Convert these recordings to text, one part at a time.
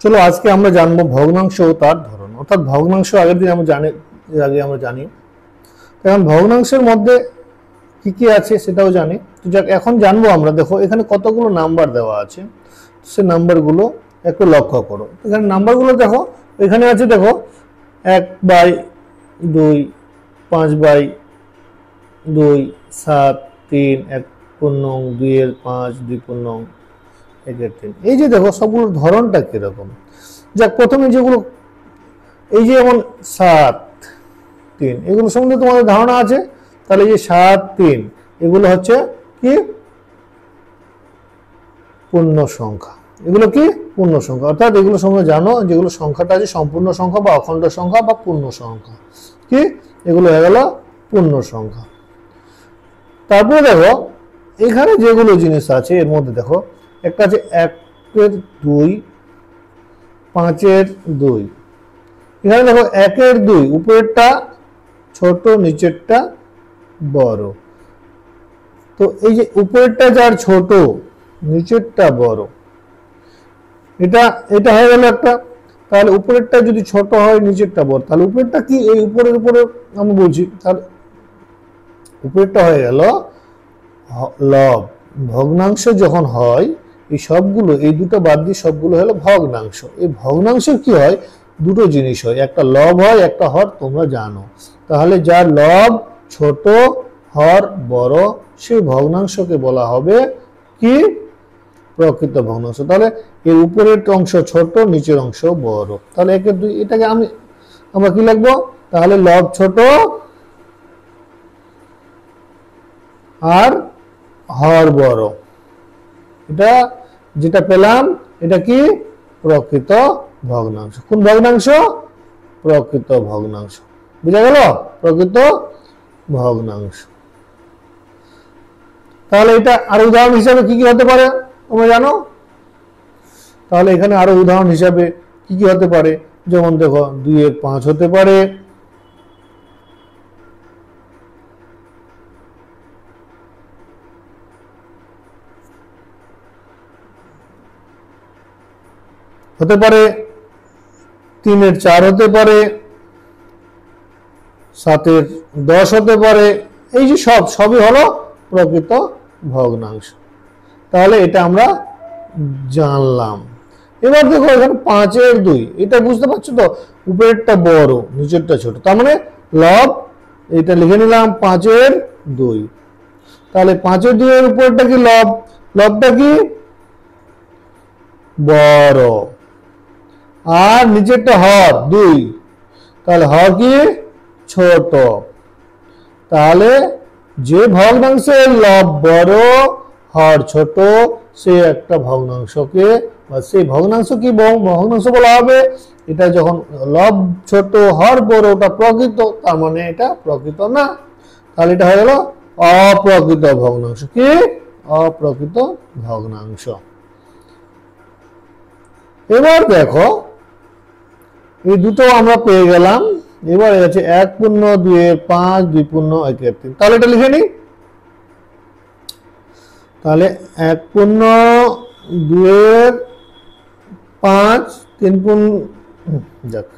চলো আজকে আমরা জানবো ভগ্নাংশ ও তার ধরন। অর্থাৎ ভগ্নাংশ আগের দিন আমরা জানি। এখন ভগ্নাংশের মধ্যে কি কি আছে সেটাও জানি। তো যাক, এখন জানবো আমরা। দেখো এখানে কতগুলো নাম্বার দেওয়া আছে, সে নাম্বারগুলো একটু লক্ষ্য করো। এখানে নাম্বারগুলো দেখো, এখানে আছে দেখো 1/2, 5/2, 7, 3, 1 2 5, 2 1 3। এই যে দেখো সবগুলোর ধরনটা কিরকম। যাক, প্রথমে যেগুলো এই যে যেমন 7 3, এগুলো সম্বন্ধে তোমাদের ধারণা আছে। তাহলে এই যে 7 3 এগুলো হচ্ছে কি পূর্ণ সংখ্যা। এগুলো কি পূর্ণ সংখ্যা, অর্থাৎ এগুলো সম্বন্ধে জানো যেগুলো সংখ্যাটা আছে সম্পূর্ণ সংখ্যা বা অখণ্ড সংখ্যা বা পূর্ণ সংখ্যা। কি এগুলো হয়ে গেল পূর্ণ সংখ্যা। তারপরে দেখো এখানে যেগুলো জিনিস আছে এর মধ্যে দেখো একটা আছে 1 2, 5 2। এখানে দেখো 1 2 উপরেরটা ছোট নিচেরটা বড়। তো এই যে উপরেরটা যার ছোট নিচেরটা বড়, এটা হয়ে গেল একটা। তাহলে উপরেরটা যদি ছোট হয় নিচেরটা বড়, তাহলে উপরেরটা কি এই উপরের উপরে আমি বলছি, তাহলে উপরেরটা হয়ে গেল লব। ভগ্নাংশ যখন হয় এই সবগুলো, এই দুটো বাদ দিয়ে সবগুলো হলো ভগ্নাংশ। এই ভগ্নাংশ কি হয়, দুটো জিনিস হয়, একটা লব হয় একটা হর, তোমরা জানো। তাহলে যার লব ছোট হর বড় সেই ভগ্নাংশকে বলা হবে কি প্রকৃত ভগ্নাংশ। তাহলে এর উপরের অংশ ছোট নিচের অংশ বড়। তাহলে 1 2 এটাকে আমরা কি লিখবো, তাহলে লব ছোট আর হর বড়, এটা যেটা পেলাম এটা কি প্রকৃত ভগ্নাংশ। কোন ভগ্নাংশ? প্রকৃত ভগ্নাংশ। বুঝা গেল? প্রকৃত ভগ্নাংশ। তাহলে এটা আরো উদাহরণ হিসাবে কি কি হতে পারে তোমরা জানো? তাহলে এখানে আরো উদাহরণ হিসাবে কি কি হতে পারে, যেমন দেখো 2 5 হতে পারে, হতে পারে 3 4 হতে পারে, 7 10 হতে পারে। এই যে সবই হলো প্রকৃত ভগ্নাংশ। তাহলে এটা আমরা জানলাম। এবার দেখো এখানে 5 2, এটা বুঝতে পারছো তো, উপরেরটা বড় নিচেরটা ছোট, তার মানে লব। এটা লিখে নিলাম 5 2। তাহলে 5 2 এর উপরেরটা কি লব, লবটা কি বড়, আর নিচেরটা হর 2, তাহলে হর কি ছোট। তাহলে যে ভগ্নাংশের লব বড় হর ছোট সে একটা ভগ্নাংশকে বা সেই ভগ্নাংশ কি ভগ্নাংশ বলা হবে। এটা যখন লব ছোট হর বড় ওটা প্রকৃত, তার মানে এটা প্রকৃত না। তাহলে এটা হয়ে গেল অপ্রকৃত ভগ্নাংশ। কি অপ্রকৃত ভগ্নাংশ। এবার দেখো এই দুটো আমরা পেয়ে গেলাম। এবার আছে 1 2 5, 2 1 3। তাহলে এটা লিখে নিই। তাহলে 1 2 5, 3 যাক।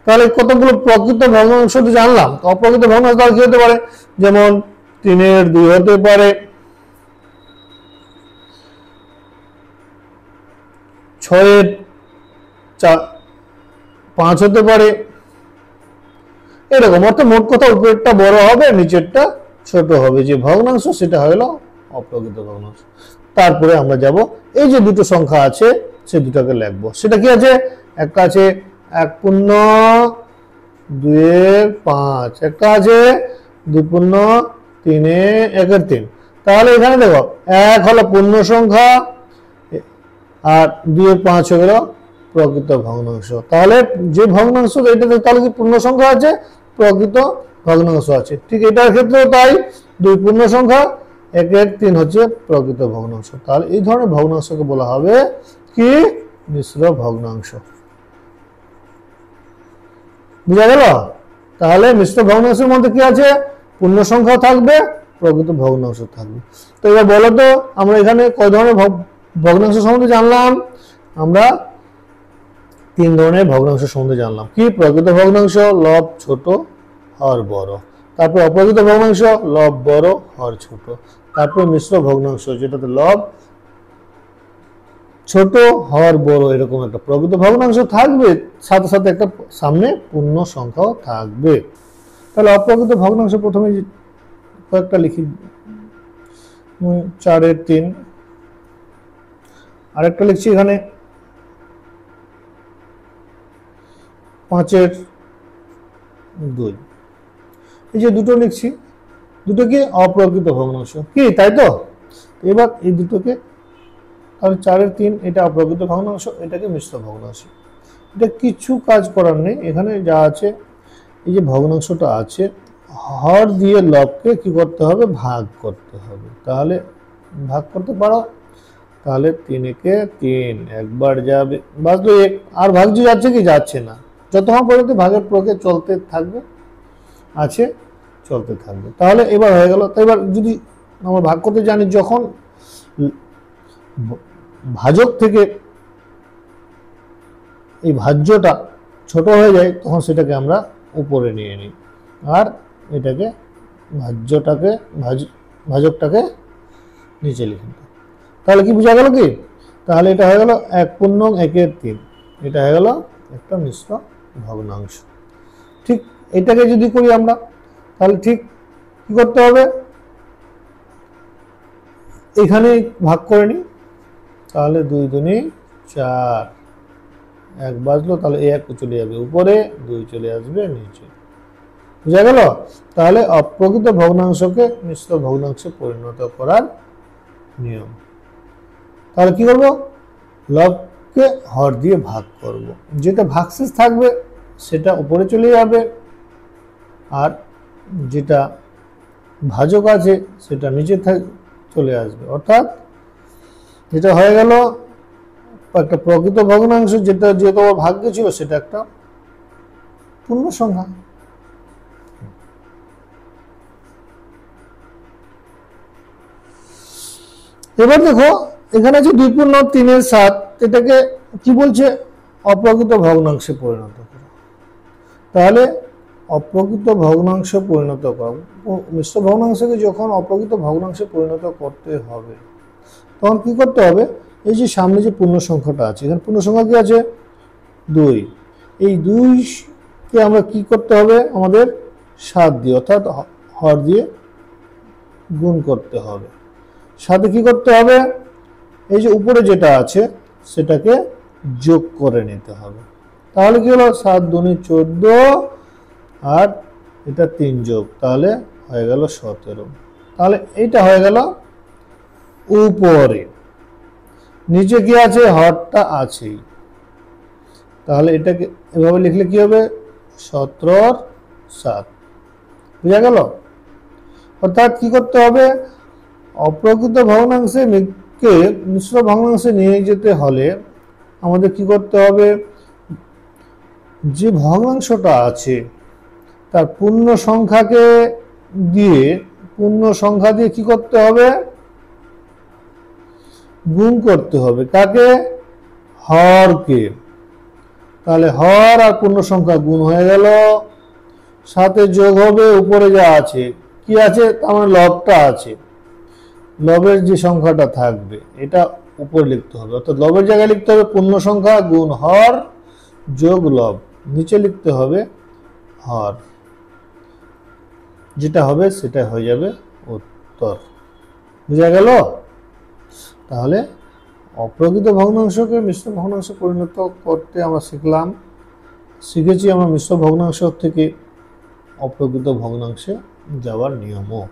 তাহলে কতগুলো প্রকৃত ভগ্নাংশ জানলাম। অপ্রকৃত ভগ্নাংশ তাহলে কি হতে পারে, যেমন 3 2 হতে পারে, 6 5 হতে পারে, এরকম। অর্থাৎ মোট কথা উপরেরটা বড় হবে নিচেরটা ছোট হবে। যে ভগ্নাংশ সেটা হলো অপ্রকৃত ভগ্নাংশ। তারপরে আমরা যাব এই যে দুটো সংখ্যা আছে সে দুটাকে লিখবো। সেটা কি আছে, একটা আছে 1 2 5, একটা আছে 2 3 1 3। তাহলে এখানে দেখো 1 হলো পূর্ণ সংখ্যা আর 2 5 হয়ে গেল প্রকৃত ভগ্নাংশ। তাহলে যে ভগ্নাংশ এটাতে তাহলে কি পূর্ণ সংখ্যা আছে, প্রকৃত ভগ্নাংশ আছে। ঠিক এটার ক্ষেত্রেও তাই, 2 পূর্ণ সংখ্যা 1 3 হচ্ছে প্রকৃত ভগ্নাংশ। তাহলে এই ধরনের ভগ্নাংশকে বলা হবে কি মিশ্র ভগ্নাংশ। বুঝা গেল? তাহলে মিশ্র ভগ্নাংশের মধ্যে কি আছে, পূর্ণ সংখ্যা থাকবে প্রকৃত ভগ্নাংশ থাকবে। তো এবার বলো তো আমরা এখানে কয় ধরনের ভগ্নাংশ সম্বন্ধে জানলাম? আমরা তিন ধরনের ভগ্নাংশ সম্বন্ধে জানলাম। কি? প্রকৃত ভগ্নাংশ, লব ছোট হর বড়, তারপর অপ্রকৃত ভগ্নাংশ, লব বড় হর ছোট, তারপর মিশ্র ভগ্নাংশ যেটাতে লব ছোট হর বড় এরকম একটা প্রকৃত ভগ্নাংশ থাকবে, সাথে সাথে একটা সামনে পূর্ণ সংখ্যাও থাকবে। তাহলে অপ্রকৃত ভগ্নাংশ প্রথমে কয়েকটা লিখি, 4-এর 3, আরেকটা লিখছি এখানে 5-এর 2, এই যে দুটো লিখছি, দুটো কি অপ্রকৃত ভগ্নাংশ, কি তাই তো? এবার এই দুটোকে, তাহলে 4-এর 3 এটা অপ্রকৃত ভগ্নাংশ, এটাকে মিশ্র ভগ্নাংশ। এটা কিছু কাজ করার নেই, এখানে যা আছে এই যে ভগ্নাংশটা আছে, হর দিয়ে লবকে কি করতে হবে? ভাগ করতে হবে। তাহলে ভাগ করতে পারো, তাহলে 3-একে 3 একবার যাবে, বাজলো 1, আর ভাগ যে যাচ্ছে কি? যাচ্ছে না, যতক্ষণ পর্যন্ত ভাগের প্রক্রিয়া চলতে থাকবে আছে, চলতে থাকবে। তাহলে এবার হয়ে গেল। তো এবার যদি আমরা ভাগ করতে জানি, যখন ভাজক থেকে এই ভাজ্যটা ছোট হয়ে যায় তখন সেটাকে আমরা উপরে নিয়ে নিই, আর এটাকে ভাজকটাকে নিচে লিখে নিই। তাহলে কি বোঝা গেল? কি তাহলে এটা হয়ে গেল 1/1-এর 3, এটা হয়ে গেল একটা মিশ্র ভগ্নাংশ। ঠিক এটাকে যদি করি আমরা, তাহলে ঠিক কি করতে হবে? এখানে ভাগ করে নিই, তাহলে 2 দুনি 4, 1 বাজলো, তাহলে 1 চলে যাবে উপরে, 2 চলে আসবে নিচে, বুঝা গেল? তাহলে অপ্রকৃত ভগ্নাংশকে মিশ্র ভগ্নাংশে পরিণত করার নিয়ম। তাহলে কি করব? লবকে হর দিয়ে ভাগ করব, যেটা ভাগশেষ থাকবে সেটা উপরে চলে যাবে, আর যেটা ভাজক আছে সেটা নিচে চলে আসবে। অর্থাৎ যেটা হয়ে গেল একটা প্রকৃত ভগ্নাংশ, যেটা যে তোমার ভাগ্যে ছিল সেটা একটা পূর্ণ সংখ্যা। এবার দেখো এখানে আছে 2/3-7, এটাকে কি বলছে? অপ্রকৃত ভগ্নাংশে পরিণত করো। তাহলে অপ্রকৃত ভগ্নাংশে পরিণত করো, মিশ্র ভগ্নাংশকে যখন অপ্রকৃত ভগ্নাংশে পরিণত করতে হবে তখন কি করতে হবে? এই যে সামনে যে পূর্ণ সংখ্যাটা আছে, এখানে পূর্ণ সংখ্যা কি আছে? 2, এই 2কে আমরা কি করতে হবে? আমাদের 7 দিয়ে, অর্থাৎ হর দিয়ে গুণ করতে হবে। সাথে কি করতে হবে? এই যে উপরে যেটা আছে সেটাকে যোগ করে নিতে হবে। তাহলে কি হলো? 7 দুনি 14, আর এটা 3 যোগ, তাহলে হয়ে গেল 17। তাহলে এইটা হয়ে গেল উপরে, নিচে কি আছে? হরটা আছেই। তাহলে এটাকে এভাবে লিখলে কি হবে? 17/7, বুঝা গেল? অর্থাৎ কি করতে হবে? অপ্রকৃত ভগ্নাংশে মিশ্র ভগ্নাংশে নিয়ে যেতে হলে আমাদের কি করতে হবে? যে ভগ্নাংশটা আছে তার পূর্ণ সংখ্যা দিয়ে কি করতে হবে? গুণ করতে হবে। কাকে? হরকে। তাহলে হর আর পূর্ণ সংখ্যা গুণ হয়ে গেল, সাথে যোগ হবে উপরে যা আছে, কি আছে? তার মানে লবটা আছে, লবের যে সংখ্যাটা থাকবে এটা উপরে লিখতে হবে, অর্থাৎ লবের জায়গায় লিখতে হবে পূর্ণ সংখ্যা গুণ হর যোগ লব, নিচে লিখতে হবে হর, যেটা হবে সেটা হয়ে যাবে উত্তর। বুঝা গেল? তাহলে অপ্রকৃত ভগ্নাংশকে মিশ্র ভগ্নাংশে পরিণত করতে আমরা শিখেছি আমরা মিশ্র ভগ্নাংশ থেকে অপ্রকৃত ভগ্নাংশে যাওয়ার নিয়মও।